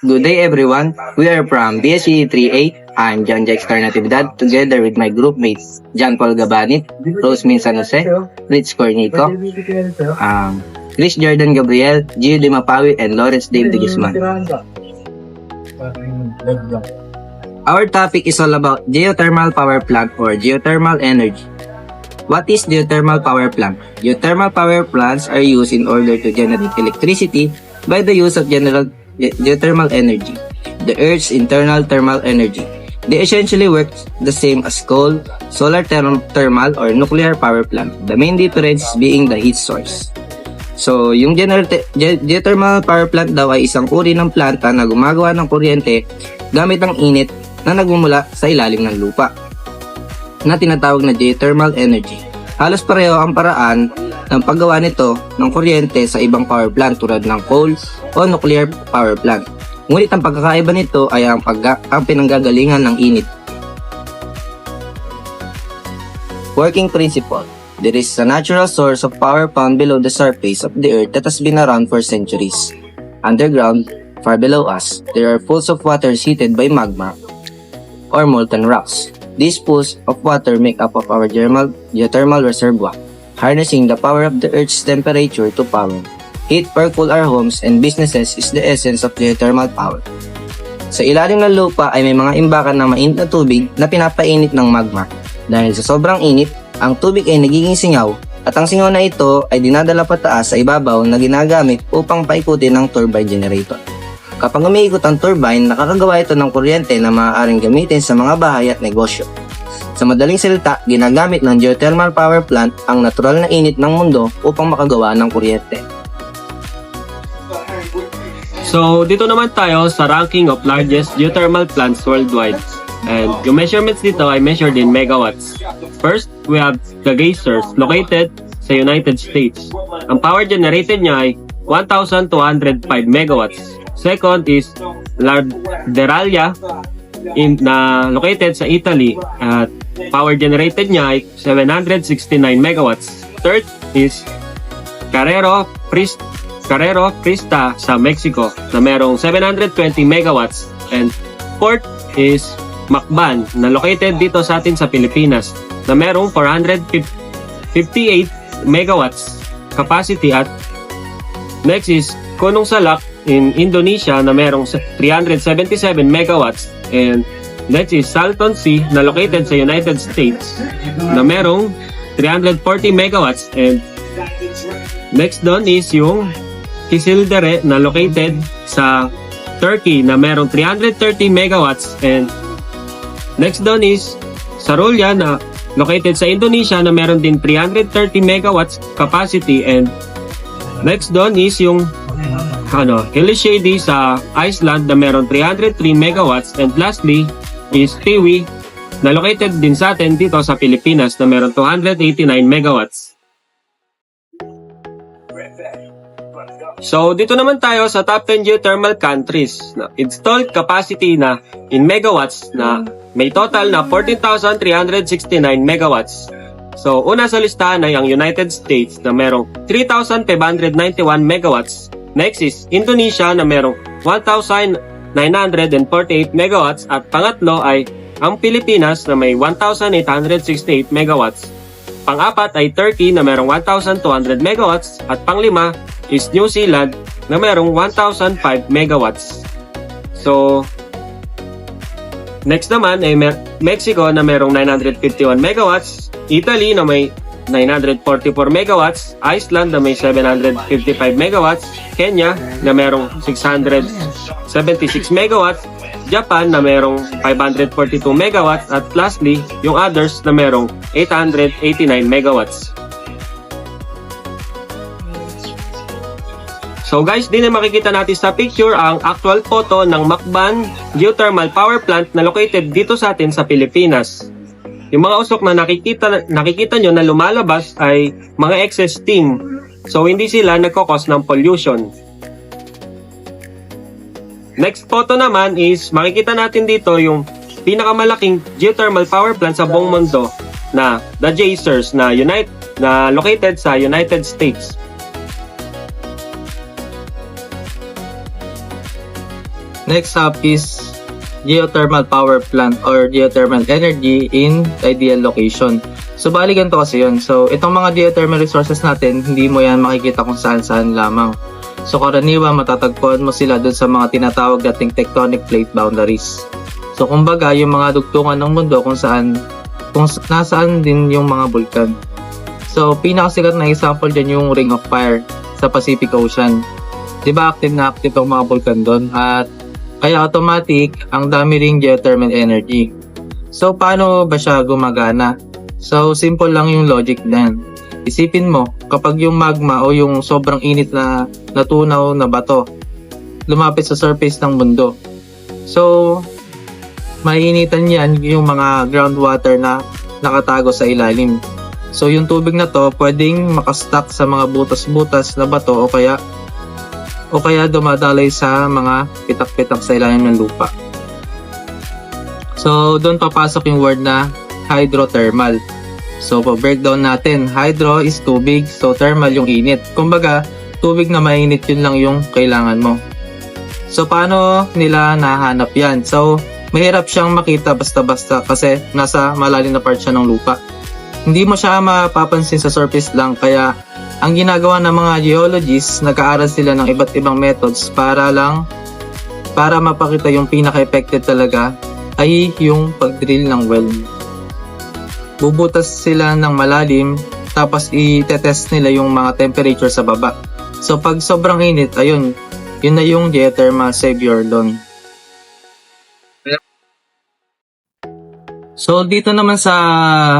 Good day everyone. We are from BSC 3A. I'm John Jexter Natividad together with my group mates John Paul Gabanit, Rosemin San Jose, Rich Cornico, Chris Jordan Gabriel, Gio Di Mapawi, and Lawrence Dave de Guzman. Our topic is all about geothermal power plant or geothermal energy. What is geothermal power plant? Geothermal power plants are used in order to generate electricity by the use of geothermal energy, the Earth's internal thermal energy. They essentially work the same as coal, solar thermal, or nuclear power plant. The main difference being the heat source. So, yung geothermal power plant daw ay isang uri ng planta na gumagawa ng kuryente gamit ang init na nagmumula sa ilalim ng lupa, na tinatawag na geothermal energy. Halos pareho ang paraan ng paggawa nito ng kuryente sa ibang power plant tulad ng coal o nuclear power plant. Ngunit ang pagkakaiba nito ay ang pinanggagalingan ng init. Working principle. There is a natural source of power found below the surface of the earth that has been around for centuries. Underground, far below us, there are pools of water heated by magma or molten rocks. These pools of water make up of our geothermal reservoir, harnessing the power of the Earth's temperature to power. Heat or cool our homes and businesses is the essence of geothermal power. Sa ilalim ng lupa ay may mga imbakan ng mainit na tubig na pinapainit ng magma. Dahil sa sobrang init, ang tubig ay nagiging singaw at ang singaw na ito ay dinadala pataas sa ibabaw na ginagamit upang paikutin ng turbine generator. Kapag umiikot ang turbine, nakakagawa ito ng kuryente na maaaring gamitin sa mga bahay at negosyo. Sa madaling salita, ginagamit ng geothermal power plant ang natural na init ng mundo upang makagawa ng kuryente. So, dito naman tayo sa ranking of largest geothermal plants worldwide. And yung measurements dito ay measured in megawatts. First, we have the geysers located sa United States. Ang power generated niya ay 1,205 megawatts. Second is Larderalia na located sa Italy at power generated niya ay 769 megawatts. Third is Carrero Prista sa Mexico na merong 720 megawatts. And fourth is Macban na located dito sa atin sa Pilipinas na merong 458 megawatts capacity. At next is Konong Salak in Indonesia na merong 377 megawatts. And next is Salton Sea na located sa United States na merong 340 megawatts. And next doon is yung Kizildere na located sa Turkey na merong 330 megawatts. And next doon is Sarulia na located sa Indonesia na meron din 330 megawatts capacity. And next doon is yung Hellishady sa Iceland na meron 303 megawatts. And lastly is Tiwi na located din sa atin dito sa Pilipinas na meron 289 megawatts. So dito naman tayo sa top 10 geothermal countries na installed capacity na in megawatts na may total na 14,369 megawatts. So una sa listahan ay ang United States na merong 3,591 megawatts. Next is Indonesia na merong 1,948 megawatts. At pangatlo ay ang Pilipinas na may 1,868 megawatts. Pang-apat ay Turkey na merong 1,200 megawatts. At panglima is New Zealand na merong 1,005 megawatts. So, next naman ay Mexico na merong 951 megawatts. Italy na may 944 megawatts, Iceland na may 755 megawatts, Kenya na merong 676 megawatts, Japan na merong 542 megawatts, at lastly, yung others na merong 889 megawatts. So guys, din na makikita natin sa picture ang actual photo ng Macban Geothermal Power Plant na located dito sa atin sa Pilipinas. Yung mga usok na nakikita nyo na lumalabas ay mga excess steam. So hindi sila nagkakos ng pollution. Next photo naman is makikita natin dito yung pinakamalaking geothermal power plant sa buong mundo na the geysers na located sa United States. Next up is geothermal power plant or geothermal energy in ideal location. So bali ganito kasi yun. So itong mga geothermal resources natin, hindi mo yan makikita kung saan-saan lamang. So karaniwan matatagpuan mo sila dun sa mga tinatawag nating tectonic plate boundaries. So kumbaga yung mga dugtungan ng mundo kung nasaan din yung mga bulkan. So pinakasikat na example dyan yung Ring of Fire sa Pacific Ocean. Diba active na active ang mga bulkan doon at kaya automatic ang dami ring geothermal energy. So paano ba siya gumagana? So simple lang yung logic din. Isipin mo, kapag yung magma o yung sobrang init na natunaw na bato lumapit sa surface ng mundo. So maiinitan yan yung mga groundwater na nakatago sa ilalim. So yung tubig na to pwedeng makastuck sa mga butas-butas na bato o kaya dumadaloy sa mga pitak-pitak sa ilalim ng lupa. So doon papasok yung word na hydrothermal. So pa-breakdown natin, hydro is tubig, so thermal yung init. Kumbaga, tubig na mainit yun lang yung kailangan mo. So paano nila nahanap yan? So mahirap siyang makita basta-basta kasi nasa malalim na part siya ng lupa. Hindi mo siya mapapansin sa surface lang, kaya ang ginagawa ng mga geologists, nag-aaral sila ng iba't ibang methods para mapakita yung pinaka-effective talaga ay yung pag-drill ng well. Bubutas sila ng malalim tapos i-test nila yung mga temperature sa baba. So pag sobrang init, ayun, yun na yung geothermal savior doon. So dito naman sa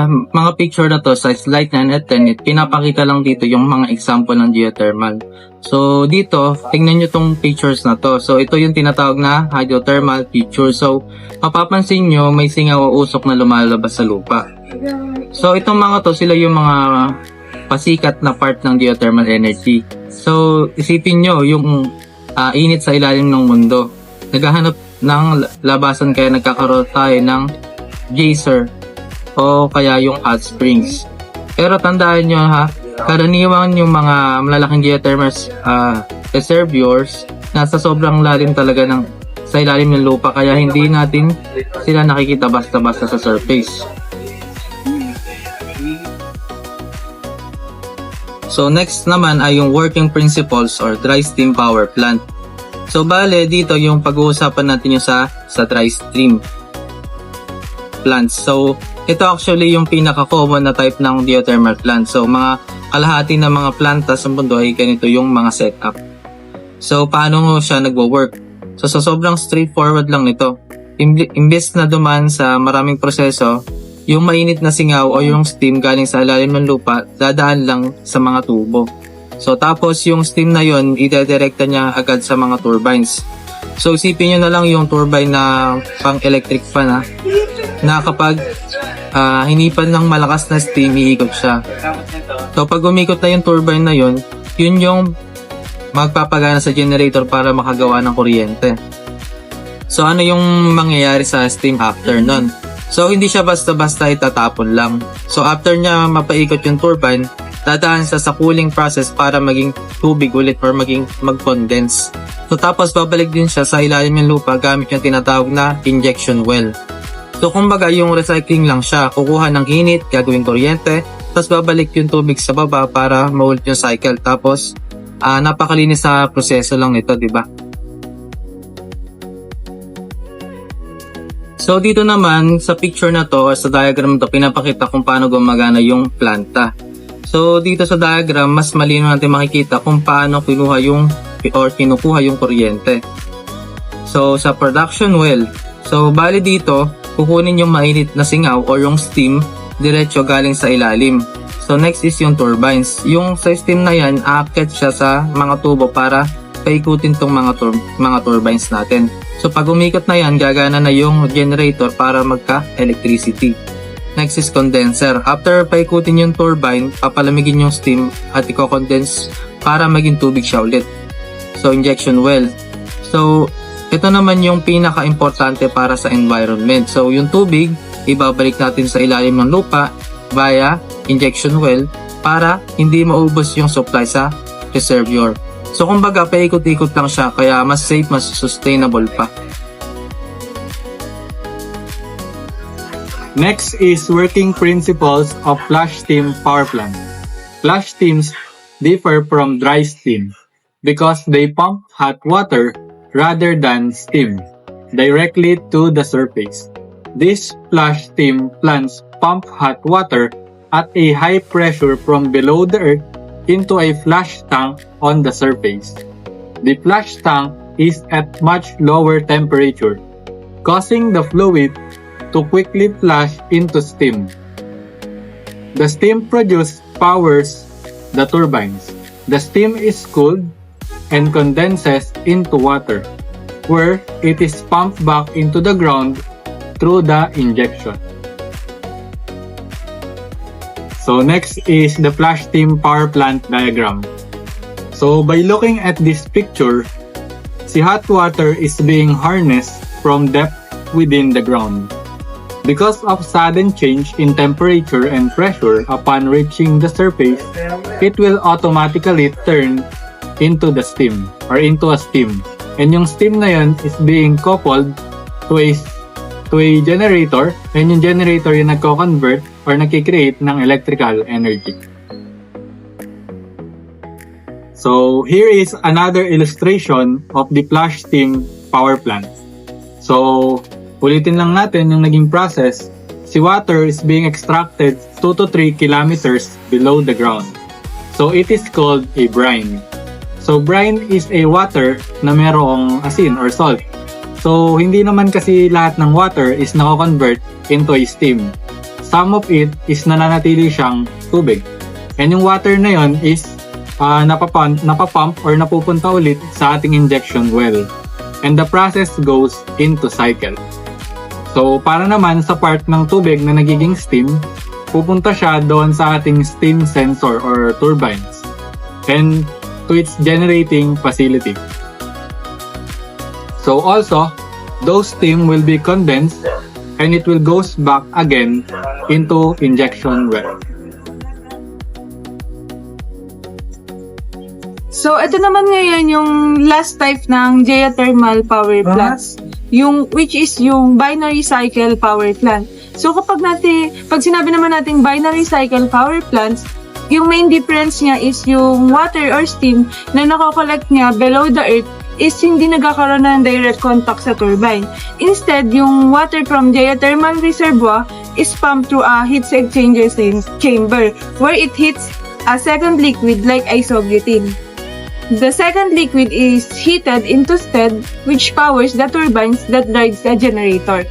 mga picture na to sa slide 9 at 10, pinapakita lang dito yung mga example ng geothermal. So dito, tingnan nyo tong pictures na to. So ito yung tinatawag na hydrothermal picture. So mapapansin nyo may singaw o usok na lumalabas sa lupa. So itong mga to, sila yung mga pasikat na part ng geothermal energy. So isipin nyo yung init sa ilalim ng mundo. Naghahanap ng labasan kaya nagkakaroon tayo ng geyser o kaya yung hot springs. Pero tandaan nyo ha, karaniwan yung mga malalaking geothermal reservoirs nasa sobrang lalim talaga sa ilalim ng lupa, kaya hindi natin sila nakikita basta-basta sa surface. So next naman ay yung working principles or dry steam power plant. So bale dito yung pag-uusapan natin yung sa dry steam plants. So ito actually yung pinaka-common na type ng geothermal plant. So mga kalahati ng mga planta sa mundo ay ganito yung mga setup. So paano siya nagwo-work? So sa sobrang straightforward lang nito. Imbes na duman sa maraming proseso, yung mainit na singaw o yung steam galing sa ilalim ng lupa, dadaan lang sa mga tubo. So tapos yung steam na yon, idedirekta niya agad sa mga turbines. So isipin nyo na lang yung turbine na pang electric fan ha, na kapag hinipan ng malakas na steam, iikot siya. So pag umikot na yung turbine na yun yung magpapagana sa generator para makagawa ng kuryente. So ano yung mangyayari sa steam after nun? So hindi siya basta-basta itatapon lang. So after niya mapaikot yung turbine, dadaan sa cooling process para maging tubig ulit or mag-condense. So tapos babalik din siya sa ilalim ng lupa gamit yung tinatawag na injection well. So kumbaga yung recycling lang siya, kukuha ng init, gagawing kuryente, tapos babalik yung tubig sa baba para maulit yung cycle. Tapos napakalinis sa proseso lang nito, di ba? So dito naman sa picture na to or sa diagram to, pinapakita kung paano gumagana yung planta. So dito sa diagram, mas malinaw natin makikita kung paano kinukuha yung kuryente. So sa production well, so bali dito, kukunin yung mainit na singaw or yung steam diretso galing sa ilalim. So next is yung turbines. Yung sa steam na yan, aakyat siya sa mga tubo para paikutin tong mga turbines natin. So pag umikot na yan, gagana na yung generator para magka-electricity. Next is condenser. After paikutin yung turbine, papalamigin yung steam at i-condense para maging tubig siya ulit. So injection well. So ito naman yung pinaka-importante para sa environment. So yung tubig, ibabalik natin sa ilalim ng lupa via injection well para hindi maubos yung supply sa reservoir. So kumbaga, paikot-ikot lang siya, kaya mas safe, mas sustainable pa. Next is working principles of flash steam power plant. Flash steams differ from dry steam because they pump hot water rather than steam directly to the surface. These flash steam plants pump hot water at a high pressure from below the earth into a flash tank on the surface. The flash tank is at much lower temperature, causing the fluid to quickly flash into steam. The steam produced powers the turbines. The steam is cooled and condenses into water, where it is pumped back into the ground through the injection. So next is the flash steam power plant diagram. So by looking at this picture, si hot water is being harnessed from depth within the ground. Because of sudden change in temperature and pressure upon reaching the surface, it will automatically turn into the steam or into a steam. And yung steam na yun is being coupled to a generator, and yung generator yung nagko-convert or nagki-create ng electrical energy. So here is another illustration of the flash steam power plant. So ulitin lang natin yung naging process. Si water is being extracted 2 to 3 kilometers below the ground. So it is called a brine. So brine is a water na merong asin or salt. So hindi naman kasi lahat ng water is nako-convert into a steam. Some of it is nananatili siyang tubig. And yung water na yon is napapump or napupunta ulit sa ating injection well. And the process goes into cycle. So para naman sa part ng tubig na nagiging steam, pupunta siya doon sa ating steam sensor or turbines and to its generating facility. So also, those steam will be condensed and it will goes back again into injection well. So, ito naman ngayon yung last type ng geothermal power plants. Which is yung binary cycle power plant. So, pag sinabi naman natin binary cycle power plants, yung main difference niya is yung water or steam na nakakollect niya below the earth is hindi nagkakaroon ng direct contact sa turbine. Instead, yung water from geothermal reservoir is pumped through a heat exchanger chamber where it hits a second liquid like isobutene. The second liquid is heated into steam, which powers the turbines that drives the generator.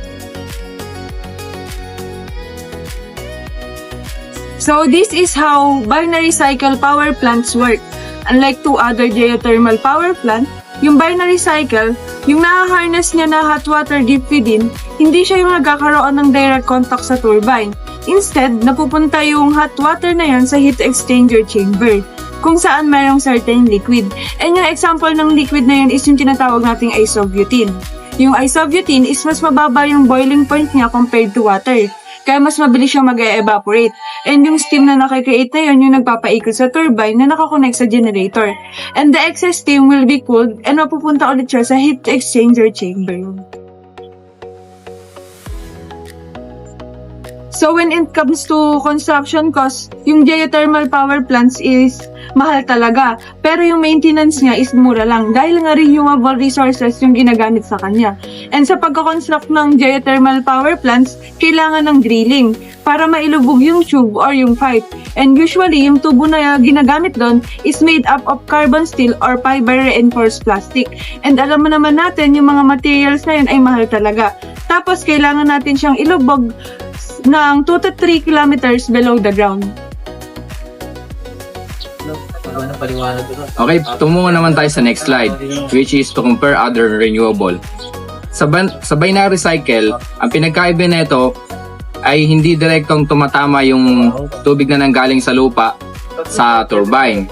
So this is how binary cycle power plants work. Unlike two other geothermal power plants, yung binary cycle, yung na-harness niya na hot water deep within, hindi siya yung nagkakaroon ng direct contact sa turbine. Instead, napupunta yung hot water na yun sa heat exchanger chamber, kung saan mayroong certain liquid. And yung example ng liquid na yun is yung tinatawag nating isobutene. Yung isobutene is mas mababa yung boiling point niya compared to water, kaya mas mabilis siyang mag-evaporate. And yung steam na nakikreate na yun, yung nagpapaikot sa turbine na nakakonect sa generator. And the excess steam will be cooled and mapupunta ulit siya sa heat exchanger chamber. So when it comes to construction cost, yung geothermal power plants is mahal talaga. Pero yung maintenance niya is mura lang dahil nga renewable resources yung ginagamit sa kanya. And sa pagkakonstruct ng geothermal power plants, kailangan ng drilling para mailubog yung tube or yung pipe. And usually, yung tubo na ginagamit doon is made up of carbon steel or fiber-reinforced plastic. And alam mo naman natin, yung mga materials na yun ay mahal talaga. Tapos, kailangan natin siyang ilubog ng 2 to 3 kilometers below the ground. Okay, tumungo naman tayo sa next slide, which is to compare other renewable. Sa binary cycle, ang pinagkaiba nito ay hindi direktong tumatama yung tubig na nanggaling sa lupa sa turbine.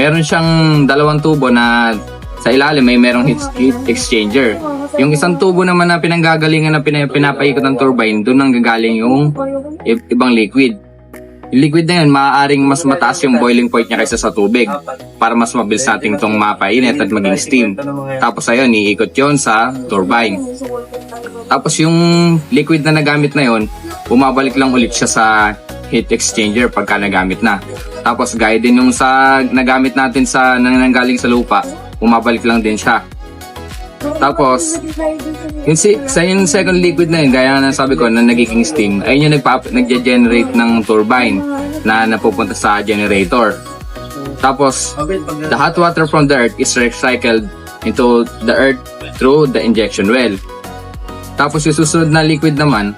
Meron siyang dalawang tubo na sa ilalim may merong heat exchanger. Yung isang tubo naman na pinanggagalingan na pinapaikot ng turbine, doon nang gagaling yung ibang liquid. yung liquid na yun, maaaring mas mataas yung boiling point niya kaysa sa tubig para mas mabilis natin itong mapainit at maging steam. Tapos ayun, iikot yon sa turbine. Tapos yung liquid na nagamit na yon, bumabalik lang ulit siya sa heat exchanger pagka nagamit na. Tapos gaya din yung sa nagamit natin sa nanggaling sa lupa, bumabalik lang din siya. Tapos, sa yung second liquid na yun, gaya na sabi ko na nagiging steam, ayun yung nagge-generate ng turbine na napupunta sa generator. Tapos, the hot water from the earth is recycled into the earth through the injection well. Tapos yung susunod na liquid naman,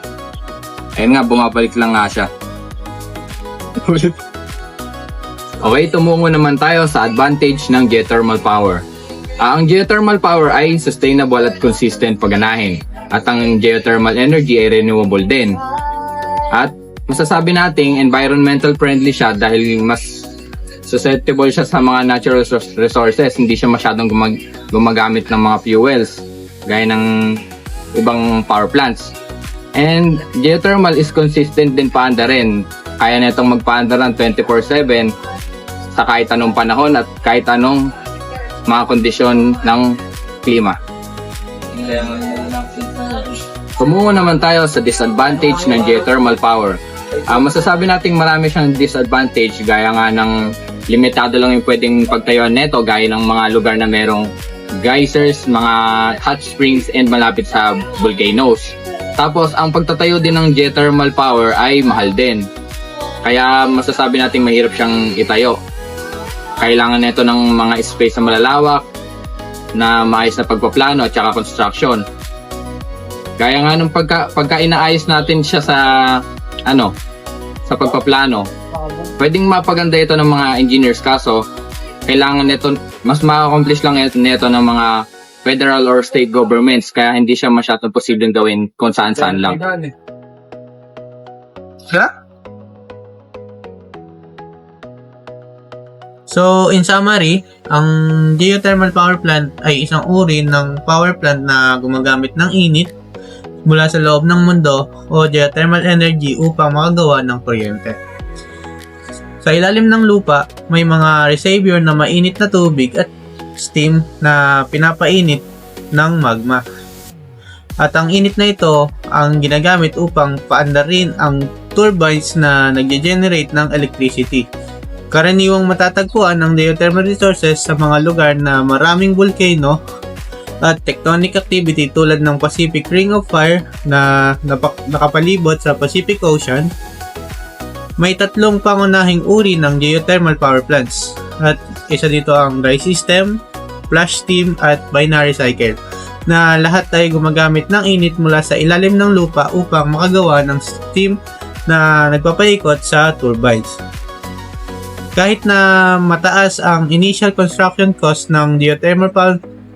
ayun nga, bumabalik lang nga siya. Okay, tumungo naman tayo sa advantage ng geothermal power. Ang geothermal power ay sustainable at consistent pagganahin. At ang geothermal energy ay renewable din. At masasabi nating environmental friendly siya dahil mas susceptible siya sa mga natural resources. Hindi siya masyadong gumagamit ng mga fuels gaya ng ibang power plants. And geothermal is consistent din paanda rin. Kaya na itong magpaanda rin 24/7 sa kahit anong panahon at kahit anong mga kondisyon ng klima. Tumungo naman tayo sa disadvantage ng geothermal power. Masasabi nating marami siyang disadvantage gaya nga ng limitado lang yung pwedeng pagtayuan neto gaya ng mga lugar na merong geysers, mga hot springs and malapit sa volcanoes. Tapos ang pagtatayo din ng geothermal power ay mahal din. Kaya masasabi nating mahirap siyang itayo. Kailangan nito ng mga space na malalawak, na maayos na pagpaplano at saka construction. Gaya nga nung pagka inaayos natin siya sa pagpaplano, pwedeng mapaganda ito ng mga engineers, kaso kailangan nito, mas ma-accomplish lang nito ng mga federal or state governments, kaya hindi siya masyadong posibleng gawin kung saan-saan lang. So, in summary, ang geothermal power plant ay isang uri ng power plant na gumagamit ng init mula sa loob ng mundo o geothermal energy upang makagawa ng kuryente. Sa ilalim ng lupa, may mga reservoir na mainit na tubig at steam na pinapainit ng magma. At ang init na ito ang ginagamit upang paandarin ang turbines na nag-generate ng electricity. Karaniwang matatagpuan ang geothermal resources sa mga lugar na maraming volcano at tectonic activity tulad ng Pacific Ring of Fire na nakapalibot sa Pacific Ocean. May tatlong pangunahing uri ng geothermal power plants at isa dito ang dry system, flash steam at binary cycle na lahat ay gumagamit ng init mula sa ilalim ng lupa upang makagawa ng steam na nagpapaikot sa turbines. Kahit na mataas ang initial construction cost ng geothermal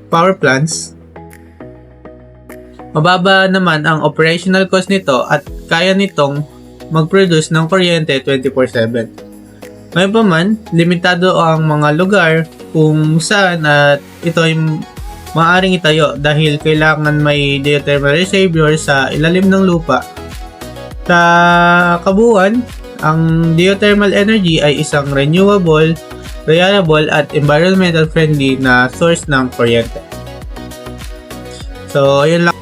power plants, mababa naman ang operational cost nito at kaya nitong mag-produce ng kuryente 24/7. Ngayon pa man, limitado ang mga lugar kung saan at ito ay maaaring itayo dahil kailangan may geothermal reservoir sa ilalim ng lupa. Sa kabuuan, ang geothermal energy ay isang renewable, reliable at environmental friendly na source ng kuryente. So, ayun lang.